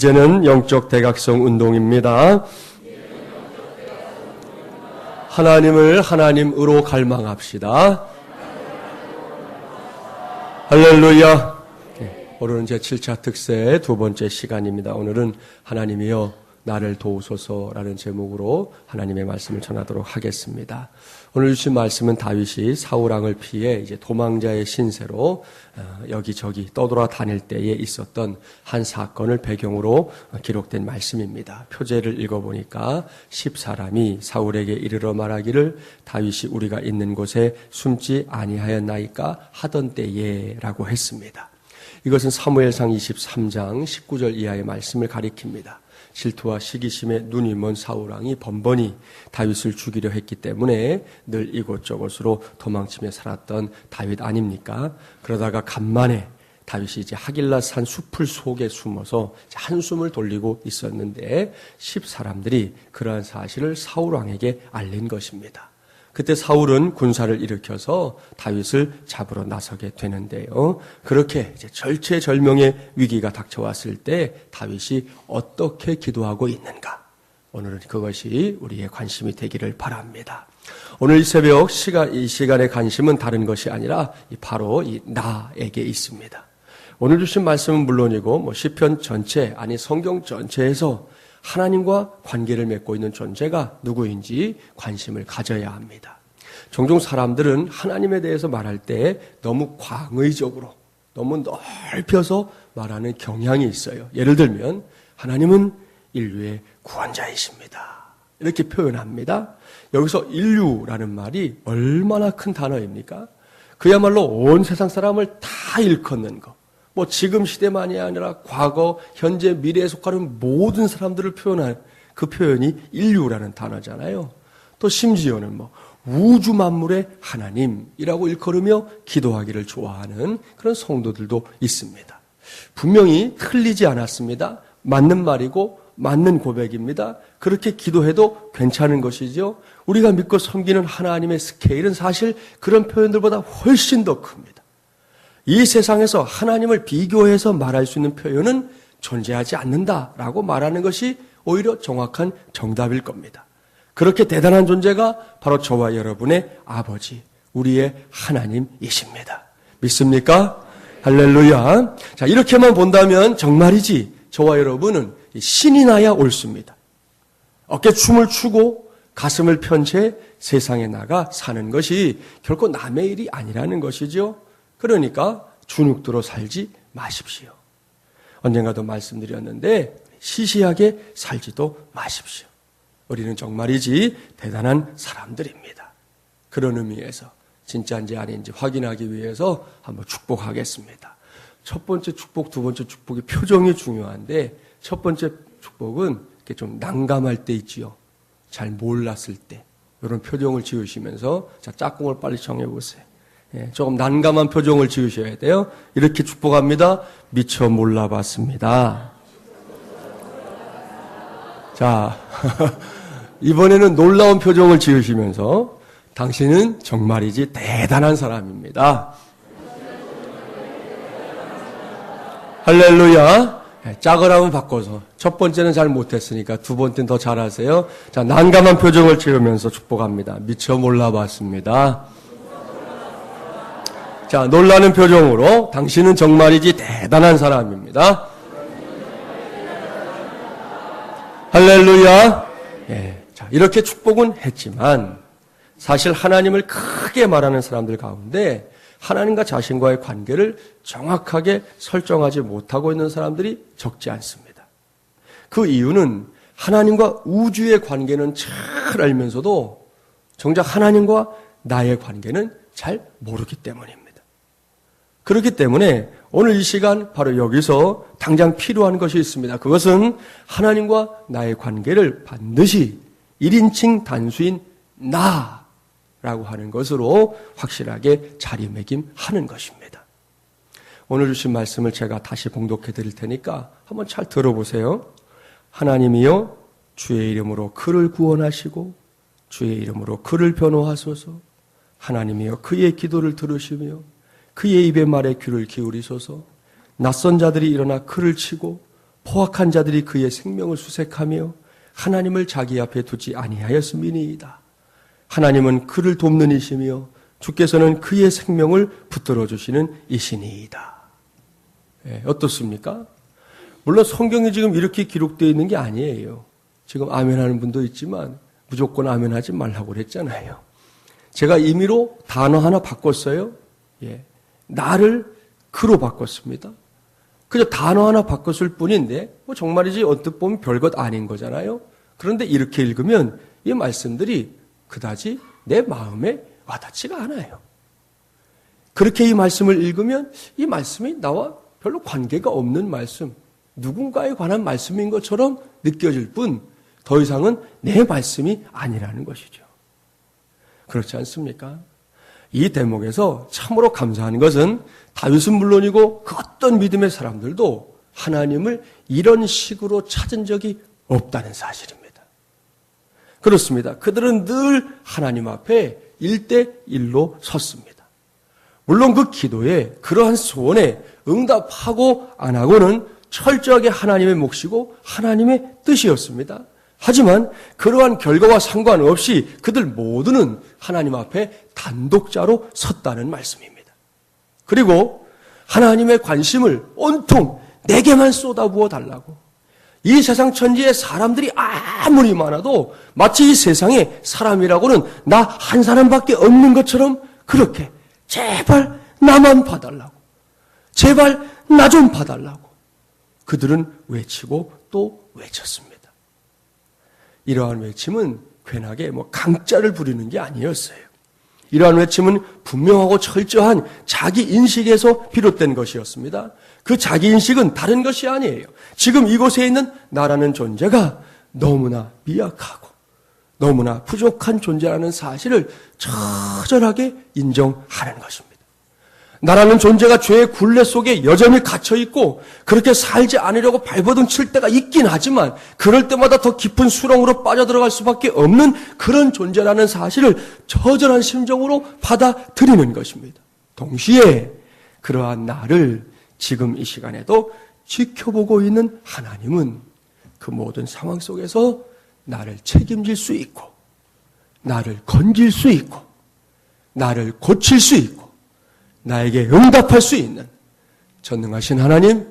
이제는 영적 대각성 운동입니다. 하나님을 하나님으로 갈망합시다. 할렐루야. 오늘은 제7차 특세 두 번째 시간입니다. 오늘은 하나님이여 나를 도우소서라는 제목으로 하나님의 말씀을 전하도록 하겠습니다. 오늘 주신 말씀은 다윗이 사울왕을 피해 이제 도망자의 신세로 여기저기 떠돌아다닐 때에 있었던 한 사건을 배경으로 기록된 말씀입니다. 표제를 읽어보니까 10사람이 사울에게 이르러 말하기를 다윗이 우리가 있는 곳에 숨지 아니하였나이까 하던 때에 라고 했습니다. 이것은 사무엘상 23장 19절 이하의 말씀을 가리킵니다. 질투와 시기심에 눈이 먼 사울왕이 번번이 다윗을 죽이려 했기 때문에 늘 이곳저곳으로 도망치며 살았던 다윗 아닙니까? 그러다가 간만에 다윗이 이제 하길라산 숲을 속에 숨어서 한숨을 돌리고 있었는데 10사람들이 그러한 사실을 사울왕에게 알린 것입니다. 그때 사울은 군사를 일으켜서 다윗을 잡으러 나서게 되는데요. 그렇게 이제 절체절명의 위기가 닥쳐왔을 때 다윗이 어떻게 기도하고 있는가? 오늘은 그것이 우리의 관심이 되기를 바랍니다. 오늘 이 새벽 이 시간의 관심은 다른 것이 아니라 바로 이 나에게 있습니다. 오늘 주신 말씀은 물론이고 시편 전체 아니 성경 전체에서 하나님과 관계를 맺고 있는 존재가 누구인지 관심을 가져야 합니다. 종종 사람들은 하나님에 대해서 말할 때 너무 광의적으로, 너무 넓혀서 말하는 경향이 있어요. 예를 들면 하나님은 인류의 구원자이십니다. 이렇게 표현합니다. 여기서 인류라는 말이 얼마나 큰 단어입니까? 그야말로 온 세상 사람을 다 일컫는 것. 지금 시대만이 아니라 과거, 현재, 미래에 속하는 모든 사람들을 표현한 그 표현이 인류라는 단어잖아요. 또 심지어는 우주 만물의 하나님이라고 일컬으며 기도하기를 좋아하는 그런 성도들도 있습니다. 분명히 틀리지 않았습니다. 맞는 말이고 맞는 고백입니다. 그렇게 기도해도 괜찮은 것이죠. 우리가 믿고 섬기는 하나님의 스케일은 사실 그런 표현들보다 훨씬 더 큽니다. 이 세상에서 하나님을 비교해서 말할 수 있는 표현은 존재하지 않는다라고 말하는 것이 오히려 정확한 정답일 겁니다. 그렇게 대단한 존재가 바로 저와 여러분의 아버지, 우리의 하나님이십니다. 믿습니까? 할렐루야. 자, 이렇게만 본다면 정말이지 저와 여러분은 신이 나야 옳습니다. 어깨춤을 추고 가슴을 편 채 세상에 나가 사는 것이 결코 남의 일이 아니라는 것이죠. 그러니까 주눅들어 살지 마십시오. 언젠가도 말씀드렸는데 시시하게 살지도 마십시오. 우리는 정말이지 대단한 사람들입니다. 그런 의미에서 진짜인지 아닌지 확인하기 위해서 한번 축복하겠습니다. 첫 번째 축복, 두 번째 축복이 표정이 중요한데 첫 번째 축복은 이렇게 좀 난감할 때 있지요. 잘 몰랐을 때 이런 표정을 지으시면서 자, 짝꿍을 빨리 정해보세요. 조금 난감한 표정을 지으셔야 돼요. 이렇게 축복합니다. 미처 몰라봤습니다. 자, 이번에는 놀라운 표정을 지으시면서 당신은 정말이지 대단한 사람입니다. 할렐루야. 짝을 한번 바꿔서 첫 번째는 잘 못했으니까 두 번째는 더 잘하세요. 자, 난감한 표정을 지으면서 축복합니다. 미처 몰라봤습니다. 자, 놀라는 표정으로 당신은 정말이지 대단한 사람입니다. 할렐루야. 자, 이렇게 축복은 했지만 사실 하나님을 크게 말하는 사람들 가운데 하나님과 자신과의 관계를 정확하게 설정하지 못하고 있는 사람들이 적지 않습니다. 그 이유는 하나님과 우주의 관계는 잘 알면서도 정작 하나님과 나의 관계는 잘 모르기 때문입니다. 그렇기 때문에 오늘 이 시간 바로 여기서 당장 필요한 것이 있습니다. 그것은 하나님과 나의 관계를 반드시 1인칭 단수인 나라고 하는 것으로 확실하게 자리매김하는 것입니다. 오늘 주신 말씀을 제가 다시 봉독해 드릴 테니까 한번 잘 들어보세요. 하나님이여 주의 이름으로 그를 구원하시고 주의 이름으로 그를 변호하소서. 하나님이여 그의 기도를 들으시며 그의 입의 말에 귀를 기울이소서. 낯선 자들이 일어나 그를 치고 포악한 자들이 그의 생명을 수색하며 하나님을 자기 앞에 두지 아니하였음이니이다. 하나님은 그를 돕는 이시며 주께서는 그의 생명을 붙들어 주시는 이시니이다. 어떻습니까? 물론 성경이 지금 이렇게 기록되어 있는 게 아니에요. 지금 아멘하는 분도 있지만 무조건 아멘하지 말라고 그랬잖아요. 제가 임의로 단어 하나 바꿨어요. 나를 그로 바꿨습니다. 그저 단어 하나 바꿨을 뿐인데 정말이지 언뜻 보면 별것 아닌 거잖아요. 그런데 이렇게 읽으면 이 말씀들이 그다지 내 마음에 와닿지가 않아요. 그렇게 이 말씀을 읽으면 이 말씀이 나와 별로 관계가 없는 말씀, 누군가에 관한 말씀인 것처럼 느껴질 뿐 더 이상은 내 말씀이 아니라는 것이죠. 그렇지 않습니까? 이 대목에서 참으로 감사한 것은 다윗은 물론이고 그 어떤 믿음의 사람들도 하나님을 이런 식으로 찾은 적이 없다는 사실입니다. 그렇습니다. 그들은 늘 하나님 앞에 1대1로 섰습니다. 물론 그 기도에 그러한 소원에 응답하고 안 하고는 철저하게 하나님의 몫이고 하나님의 뜻이었습니다. 하지만 그러한 결과와 상관없이 그들 모두는 하나님 앞에 단독자로 섰다는 말씀입니다. 그리고 하나님의 관심을 온통 내게만 쏟아부어 달라고, 이 세상 천지에 사람들이 아무리 많아도 마치 이 세상에 사람이라고는 나 한 사람밖에 없는 것처럼 그렇게 제발 나만 봐달라고, 제발 나 좀 봐달라고 그들은 외치고 또 외쳤습니다. 이러한 외침은 괜하게 강짜를 부리는 게 아니었어요. 이러한 외침은 분명하고 철저한 자기 인식에서 비롯된 것이었습니다. 그 자기 인식은 다른 것이 아니에요. 지금 이곳에 있는 나라는 존재가 너무나 미약하고 너무나 부족한 존재라는 사실을 처절하게 인정하는 것입니다. 나라는 존재가 죄의 굴레 속에 여전히 갇혀있고 그렇게 살지 않으려고 발버둥 칠 때가 있긴 하지만 그럴 때마다 더 깊은 수렁으로 빠져들어갈 수밖에 없는 그런 존재라는 사실을 처절한 심정으로 받아들이는 것입니다. 동시에 그러한 나를 지금 이 시간에도 지켜보고 있는 하나님은 그 모든 상황 속에서 나를 책임질 수 있고 나를 건질 수 있고 나를 고칠 수 있고 나에게 응답할 수 있는 전능하신 하나님,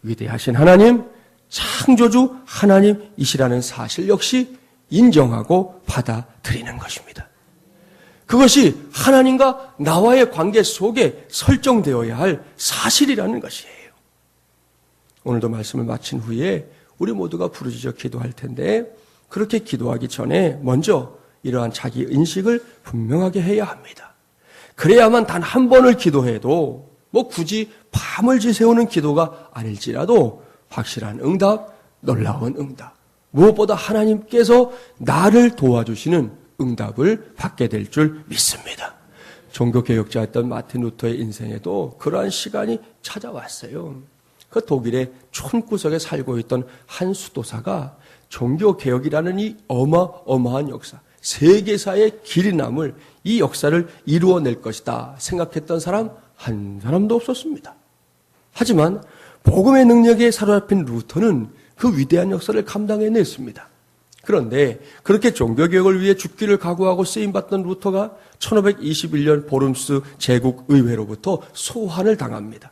위대하신 하나님, 창조주 하나님이시라는 사실 역시 인정하고 받아들이는 것입니다. 그것이 하나님과 나와의 관계 속에 설정되어야 할 사실이라는 것이에요. 오늘도 말씀을 마친 후에 우리 모두가 부르짖어 기도할 텐데 그렇게 기도하기 전에 먼저 이러한 자기 인식을 분명하게 해야 합니다. 그래야만 단 한 번을 기도해도 굳이 밤을 지새우는 기도가 아닐지라도 확실한 응답, 놀라운 응답, 무엇보다 하나님께서 나를 도와주시는 응답을 받게 될 줄 믿습니다. 종교개혁자였던 마틴 루터의 인생에도 그러한 시간이 찾아왔어요. 그 독일의 촌구석에 살고 있던 한 수도사가 종교개혁이라는 이 어마어마한 역사, 세계사의 길이 남을 이 역사를 이루어낼 것이다 생각했던 사람 한 사람도 없었습니다. 하지만 복음의 능력에 사로잡힌 루터는 그 위대한 역사를 감당해냈습니다. 그런데 그렇게 종교개혁을 위해 죽기를 각오하고 쓰임받던 루터가 1521년 보름스 제국의회로부터 소환을 당합니다.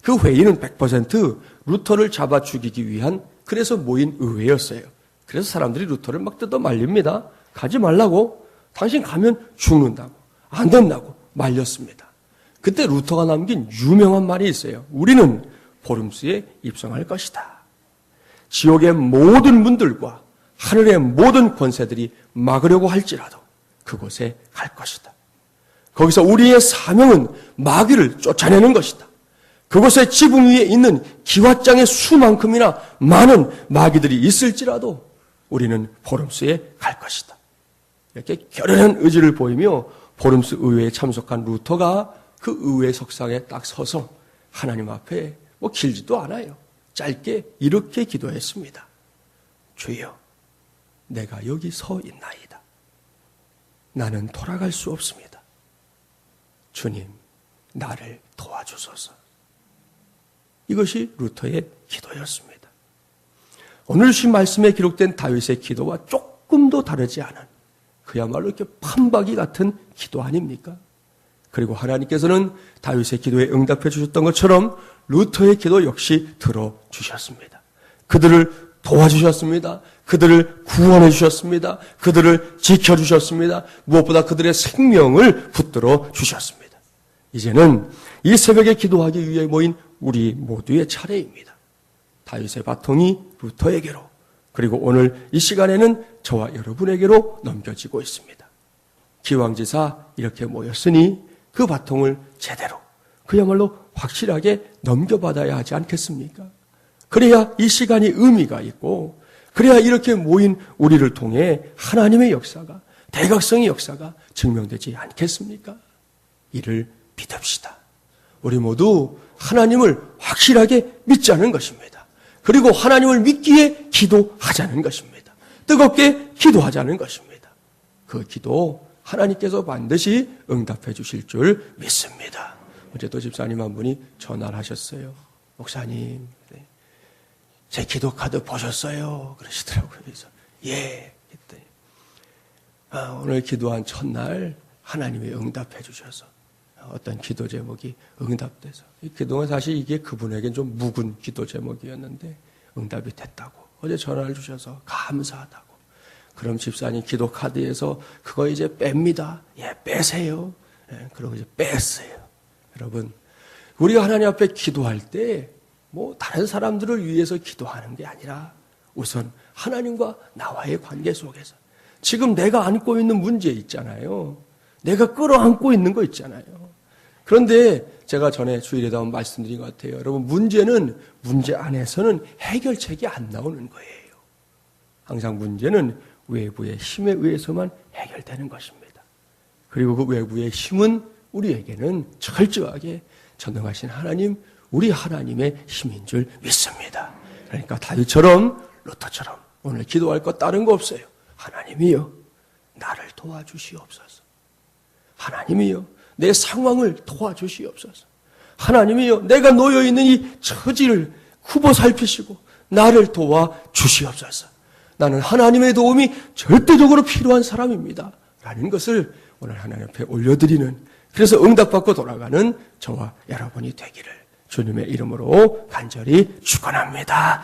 그 회의는 100% 루터를 잡아 죽이기 위한 그래서 모인 의회였어요. 그래서 사람들이 루터를 막 뜯어 말립니다. 가지 말라고, 당신 가면 죽는다고, 안 된다고 말렸습니다. 그때 루터가 남긴 유명한 말이 있어요. 우리는 보름스에 입성할 것이다. 지옥의 모든 문들과 하늘의 모든 권세들이 막으려고 할지라도 그곳에 갈 것이다. 거기서 우리의 사명은 마귀를 쫓아내는 것이다. 그곳의 지붕 위에 있는 기왓장의 수만큼이나 많은 마귀들이 있을지라도 우리는 보름스에 갈 것이다. 이렇게 결연한 의지를 보이며 보름스 의회에 참석한 루터가 그 의회 석상에 딱 서서 하나님 앞에 길지도 않아요. 짧게 이렇게 기도했습니다. 주여, 내가 여기 서 있나이다. 나는 돌아갈 수 없습니다. 주님, 나를 도와주소서. 이것이 루터의 기도였습니다. 오늘 주신 말씀에 기록된 다윗의 기도와 조금도 다르지 않은 그야말로 이렇게 판박이 같은 기도 아닙니까? 그리고 하나님께서는 다윗의 기도에 응답해 주셨던 것처럼 루터의 기도 역시 들어주셨습니다. 그들을 도와주셨습니다. 그들을 구원해 주셨습니다. 그들을 지켜주셨습니다. 무엇보다 그들의 생명을 붙들어 주셨습니다. 이제는 이 새벽에 기도하기 위해 모인 우리 모두의 차례입니다. 다윗의 바통이 루터에게로, 그리고 오늘 이 시간에는 저와 여러분에게로 넘겨지고 있습니다. 기왕지사 이렇게 모였으니 그 바통을 제대로, 그야말로 확실하게 넘겨받아야 하지 않겠습니까? 그래야 이 시간이 의미가 있고, 그래야 이렇게 모인 우리를 통해 하나님의 역사가, 대각성의 역사가 증명되지 않겠습니까? 이를 믿읍시다. 우리 모두 하나님을 확실하게 믿자는 것입니다. 그리고 하나님을 믿기에 기도하자는 것입니다. 뜨겁게 기도하자는 것입니다. 그 기도 하나님께서 반드시 응답해 주실 줄 믿습니다. 어제도 집사님 한 분이 전화를 하셨어요. 목사님, 제 기도 카드 보셨어요? 그러시더라고요. 그래서 예. 그랬더니 오늘 기도한 첫날 하나님이 응답해 주셔서 어떤 기도 제목이 응답돼서, 그동안 사실 이게 그분에겐 좀 묵은 기도 제목이었는데 응답이 됐다고 어제 전화를 주셔서 감사하다고. 그럼 집사님 기도 카드에서 그거 이제 뺍니다. 예, 빼세요. 예, 그러고 이제 뺐어요. 여러분, 우리가 하나님 앞에 기도할 때 다른 사람들을 위해서 기도하는 게 아니라 우선 하나님과 나와의 관계 속에서 지금 내가 안고 있는 문제 있잖아요. 내가 끌어안고 있는 거 있잖아요. 그런데 제가 전에 주일에도 한번 말씀드린 것 같아요. 여러분, 문제는 문제 안에서는 해결책이 안 나오는 거예요. 항상 문제는 외부의 힘에 의해서만 해결되는 것입니다. 그리고 그 외부의 힘은 우리에게는 철저하게 전능하신 하나님, 우리 하나님의 힘인 줄 믿습니다. 그러니까 다윗처럼, 루터처럼 오늘 기도할 것 다른 거 없어요. 하나님이여, 나를 도와주시옵소서. 하나님이여, 내 상황을 도와주시옵소서. 하나님이여, 내가 놓여있는 이 처지를 굽어 살피시고 나를 도와주시옵소서. 나는 하나님의 도움이 절대적으로 필요한 사람입니다. 라는 것을 오늘 하나님 앞에 올려드리는, 그래서 응답받고 돌아가는 저와 여러분이 되기를 주님의 이름으로 간절히 축원합니다.